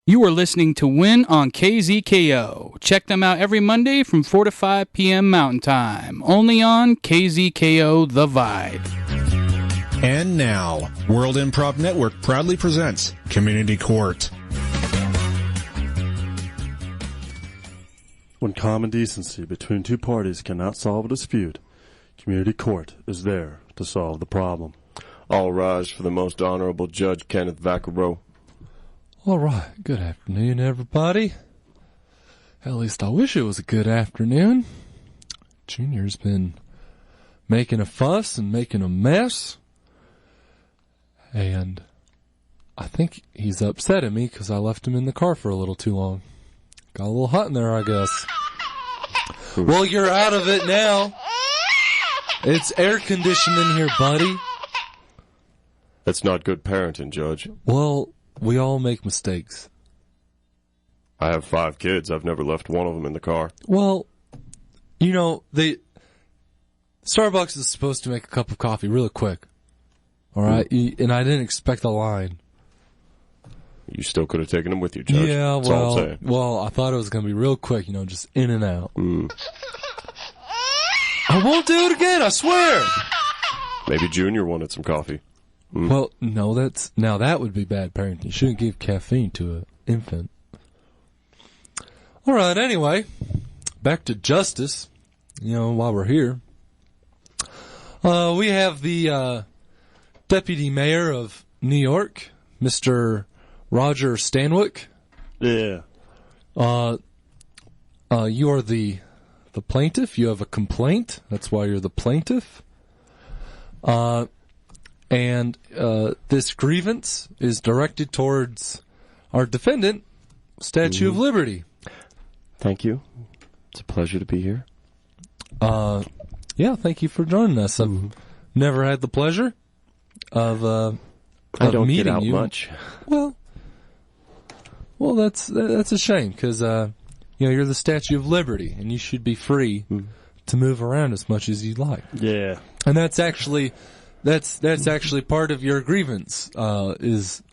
You are listening to Win on KZKO. Check them out every Monday from 4 to 5 p.m. Mountain Time. Only on KZKO The Vibe. And now, World Improv Network proudly presents Community Court. When common decency between two parties cannot solve a dispute, Community Court is there to solve the problem. All rise for the Most Honorable Judge Kenneth Vicarro. All right, good afternoon, everybody. At least I wish it was a good afternoon. Junior's been making a fuss and making a mess. And I think he's upset at me because I left him in the car for a little too long. Got a little hot in there, I guess. Well, you're out of it now. It's air conditioned in here, buddy. That's not good parenting, Judge. Well, we all make mistakes. I have 5 kids. I've never left one of them in the car. Well, you know, Starbucks is supposed to make a cup of coffee really quick. All right? And I didn't expect a line. You still could have taken them with you, Judge. Yeah, That's all I'm saying. Well, I thought it was going to be real quick, you know, just in and out. I won't do it again, I swear. Maybe Junior wanted some coffee. Well, no, that would be bad parenting. You shouldn't give caffeine to an infant. All right, anyway, back to justice, you know, while we're here. We have the Deputy Mayor of New York, Mr. Roger Stanwyck. Yeah. You are the plaintiff. You have a complaint. That's why you're the plaintiff. And this grievance is directed towards our defendant, Statue of Liberty. Thank you. It's a pleasure to be here. Yeah, thank you for joining us. I've never had the pleasure of I don't meeting get out you. much. Well, that's a shame because you know, you're the Statue of Liberty and you should be free to move around as much as you'd like. Yeah. And that's actually part of your grievance, isn't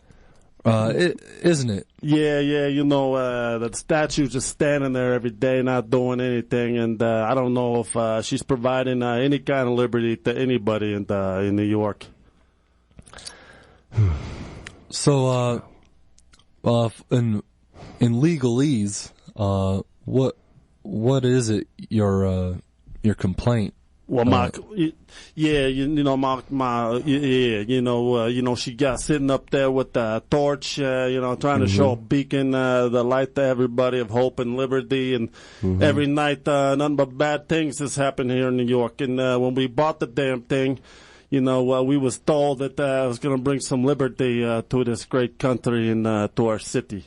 it? Yeah, you know, that statue's just standing there every day not doing anything, and I don't know if she's providing any kind of liberty to anybody in New York. So, in legalese, what is it your complaint? Well, she got sitting up there with the torch, trying to show a beacon, the light to everybody of hope and liberty. And every night, none but bad things has happened here in New York. And when we bought the damn thing, we was told that it was going to bring some liberty to this great country and to our city.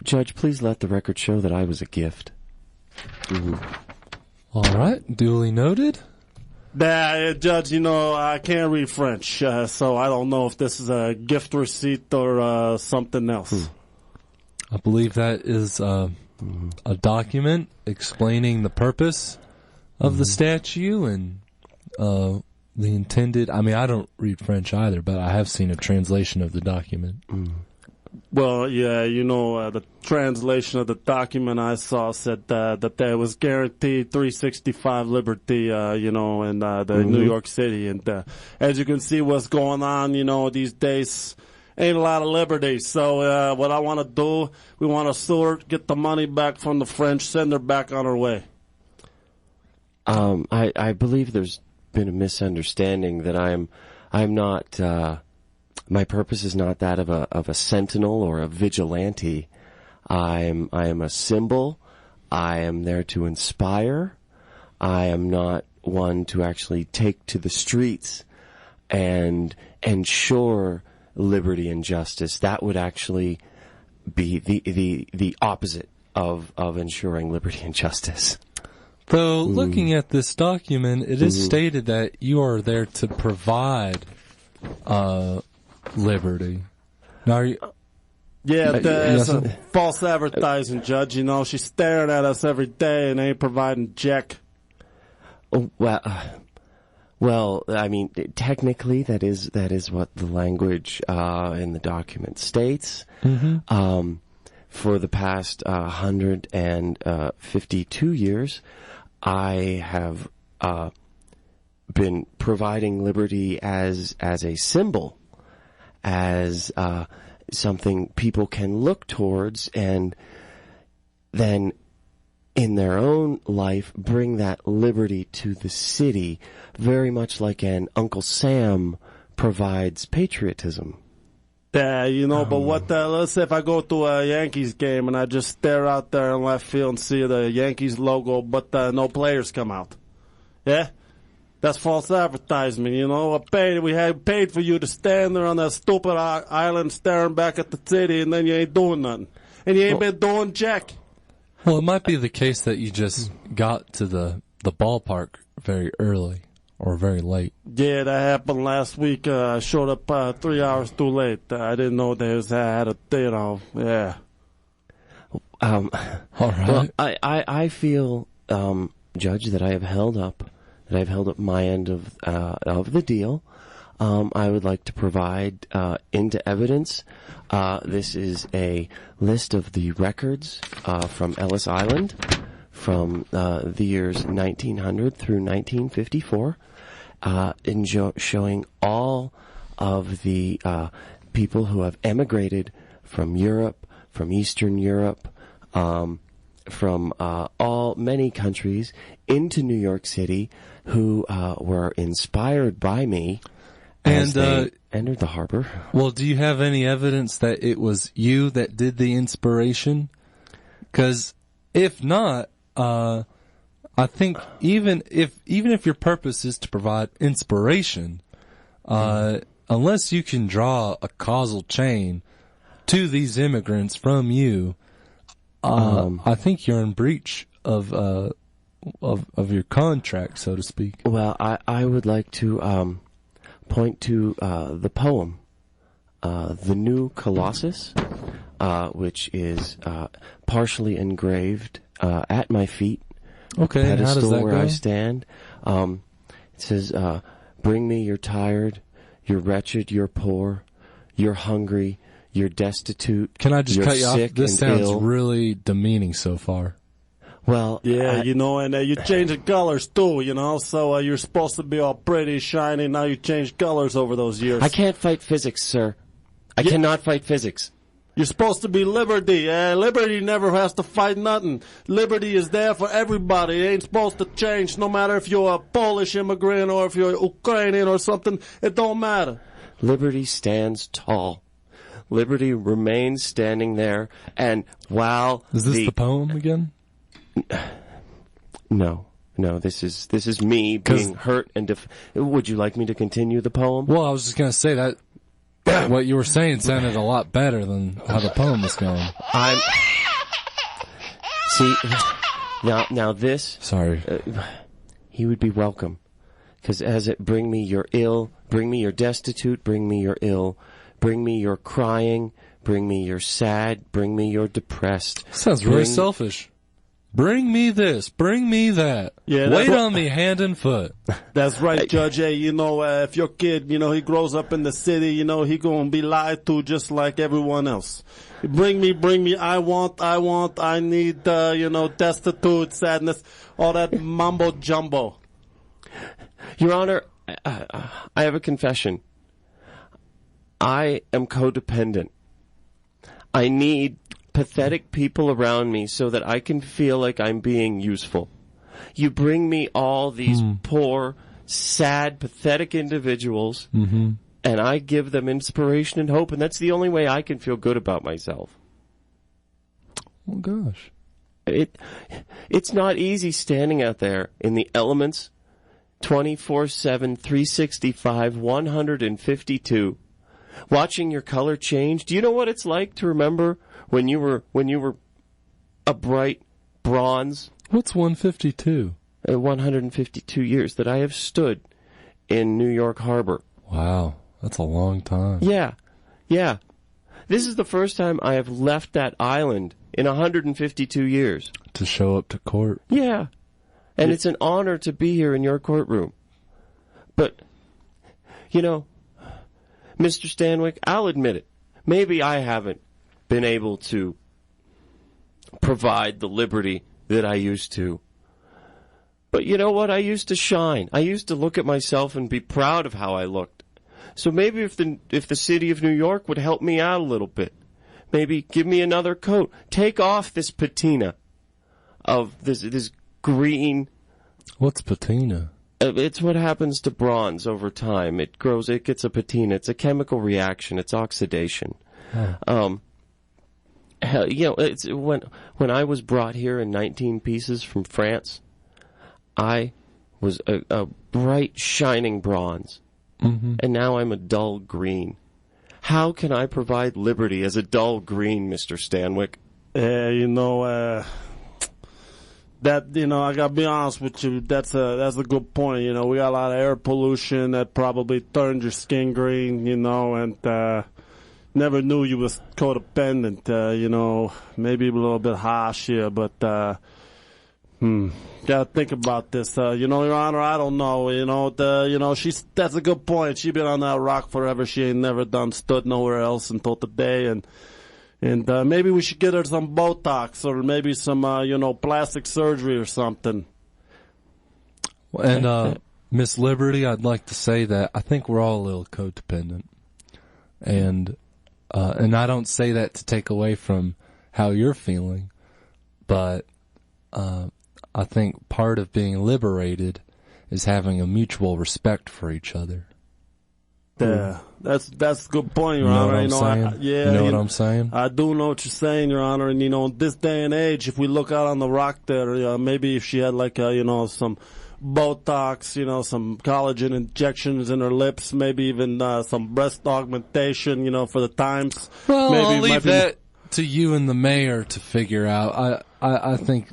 Judge, please let the record show that I was a gift. All right, duly noted. Judge, I can't read French, so I don't know if this is a gift receipt or something else. I believe that is a document explaining the purpose of the statue and the intended... I mean, I don't read French either, but I have seen a translation of the document. Well, yeah, the translation of the document I saw said that there was guaranteed 365 liberty, in New York City. And as you can see what's going on, these days, ain't a lot of liberty. So what I want to do, we want to sue her, get the money back from the French, send her back on her way. I believe there's been a misunderstanding that I'm not... my purpose is not that of a sentinel or a vigilante. I am a symbol. I am there to inspire. I am not one to actually take to the streets and ensure liberty and justice. That would actually be the opposite of ensuring liberty and justice. Though, looking at this document, it is stated that you are there to provide liberty. Now, that's a false advertising, Judge. She's staring at us every day and ain't providing jack. Oh, well, I mean, technically, that is what the language in the document states. for the past 152 years, I have been providing liberty as a symbol, as something people can look towards and then in their own life bring that liberty to the city, very much like an Uncle Sam provides patriotism. Yeah, but let's say if I go to a Yankees game and I just stare out there in left field and see the Yankees logo, but no players come out. Yeah? That's false advertisement, We had paid for you to stand there on that stupid island staring back at the city, and then you ain't doing nothing. And you ain't been doing jack. Well, it might be the case that you just got to the ballpark very early or very late. Yeah, that happened last week. I showed up 3 hours too late. I didn't know they had a, yeah. All right. Well, I feel, Judge, that I have held up my end of the deal. I would like to provide into evidence. This is a list of the records from Ellis Island from the years 1900 through 1954, showing all of the people who have emigrated from Europe, from Eastern Europe, from many countries into New York City, who were inspired by me as they entered the harbor. Well, do you have any evidence that it was you that did the inspiration? Because if not, I think even if your purpose is to provide inspiration, unless you can draw a causal chain to these immigrants from you, I think you're in breach of your contract, so to speak. Well, I would like to point to the poem, The New Colossus, which is partially engraved at my feet. Okay, and how does that where go? I stand. It says, "Bring me, you're tired, you're wretched, you're poor, you're hungry, you're destitute. Can I just you're cut you off? sick This and sounds ill." really demeaning so far. Well, yeah, and you change the colors too, so you're supposed to be all pretty, shiny. Now you changed colors over those years. I can't fight physics, sir. I cannot fight physics. You're supposed to be liberty. Liberty never has to fight nothing. Liberty is there for everybody. It ain't supposed to change no matter if you're a Polish immigrant or if you're Ukrainian or something. It don't matter. Liberty stands tall. Liberty remains standing there, and while Is this the poem again? No, this is me being hurt and would you like me to continue the poem? Well, I was just going to say that what you were saying sounded a lot better than how the poem was going. See, now this... Sorry. He would be welcome. Because as it, bring me your ill, bring me your destitute, bring me your ill, bring me your crying, bring me your sad, bring me your depressed. Sounds really selfish. Bring me this, bring me that. Yeah, wait on me hand and foot. That's right, Judge. Hey, if your kid, he grows up in the city, he gonna be lied to just like everyone else. Bring me, I want, I need, destitute, sadness, all that mumbo jumbo. Your Honor, I have a confession. I am codependent. I need pathetic people around me so that I can feel like I'm being useful. You bring me all these poor, sad, pathetic individuals, and I give them inspiration and hope, and that's the only way I can feel good about myself. Oh, gosh. It's not easy standing out there in the elements 24/7, 365, 152, watching your color change. Do you know what it's like to remember when you were a bright bronze? What's 152? 152 years that I have stood in New York Harbor. Wow, that's a long time. Yeah. This is the first time I have left that island in 152 years. To show up to court. Yeah. And it's an honor to be here in your courtroom. But, Mr. Stanwyck, I'll admit it. Maybe I haven't been able to provide the liberty that I used to. But you know what? I used to shine. I used to look at myself and be proud of how I looked. So maybe if the city of New York would help me out a little bit, maybe give me another coat, take off this patina of this green. What's patina? It's what happens to bronze over time. It grows, it gets a patina. It's a chemical reaction. It's oxidation. Oh. It's when I was brought here in 19 pieces from France, I was a bright, shining bronze. Mm-hmm. And now I'm a dull green. How can I provide liberty as a dull green, Mr. Stanwyck? I gotta be honest with you, that's a good point. We got a lot of air pollution that probably turned your skin green, and never knew you was codependent, maybe a little bit harsh here, but gotta think about this. Your Honor, I don't know. That's a good point. She been on that rock forever. She ain't never stood nowhere else until today, and maybe we should get her some Botox or maybe some, plastic surgery or something. And Miss Liberty, I'd like to say that I think we're all a little codependent, and I don't say that to take away from how you're feeling, but I think part of being liberated is having a mutual respect for each other. Yeah, that's a good point, Your Honor. You know what I'm saying? I do know what you're saying, Your Honor. And in this day and age, if we look out on the rock there, maybe if she had some Botox, some collagen injections in her lips, maybe even some breast augmentation, for the times. Well, maybe I'll leave that to you and the mayor to figure out. I think.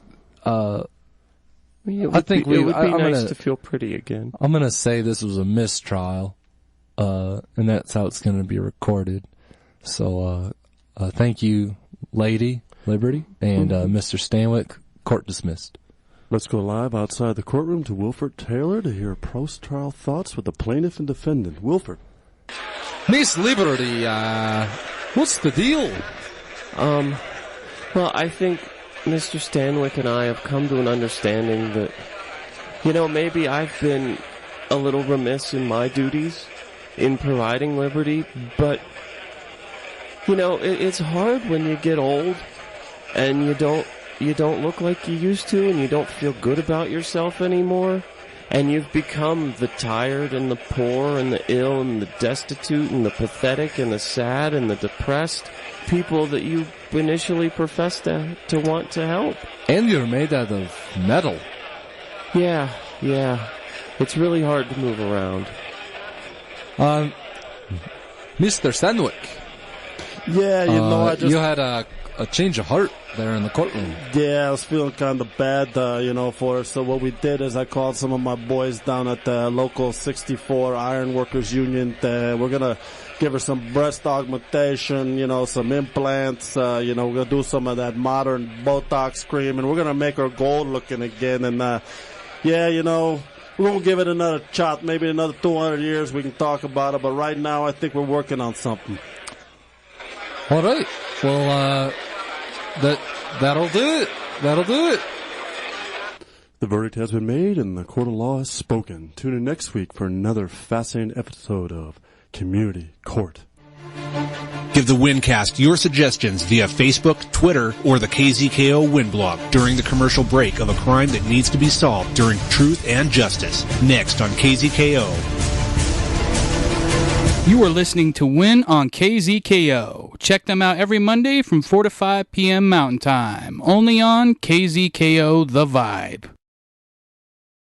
It would be nice to feel pretty again. I'm going to say this was a mistrial, and that's how it's going to be recorded. So, thank you, Lady Liberty, and Mr. Stanwyck. Court dismissed. Let's go live outside the courtroom to Wilford Taylor to hear post-trial thoughts with the plaintiff and defendant. Wilford. Miss Liberty, what's the deal? Well, I think Mr. Stanwyck and I have come to an understanding that, maybe I've been a little remiss in my duties in providing liberty, but, it's hard when you get old and you don't look like you used to and you don't feel good about yourself anymore, and you've become the tired and the poor and the ill and the destitute and the pathetic and the sad and the depressed people that you initially professed to want to help. And you're made out of metal. Yeah. It's really hard to move around. Mr. Stanwyck. Yeah, you had a change of heart there in the courtroom. Yeah, I was feeling kind of bad, for it. So what we did is I called some of my boys down at the local 64 Iron Workers Union. We're going to give her some breast augmentation, some implants. We're going to do some of that modern Botox cream, and we're going to make her gold looking again. And, we're going to give it another shot. Maybe another 200 years we can talk about it. But right now I think we're working on something. All right. Well, that'll do it. That'll do it. The verdict has been made and the court of law has spoken. Tune in next week for another fascinating episode of Community Court. Give the Wincast your suggestions via Facebook, Twitter, or the KZKO Win blog during the commercial break of a crime that needs to be solved during Truth and Justice. Next on KZKO. You are listening to Win on KZKO. Check them out every Monday from 4 to 5 p.m. Mountain Time. Only on KZKO The Vibe.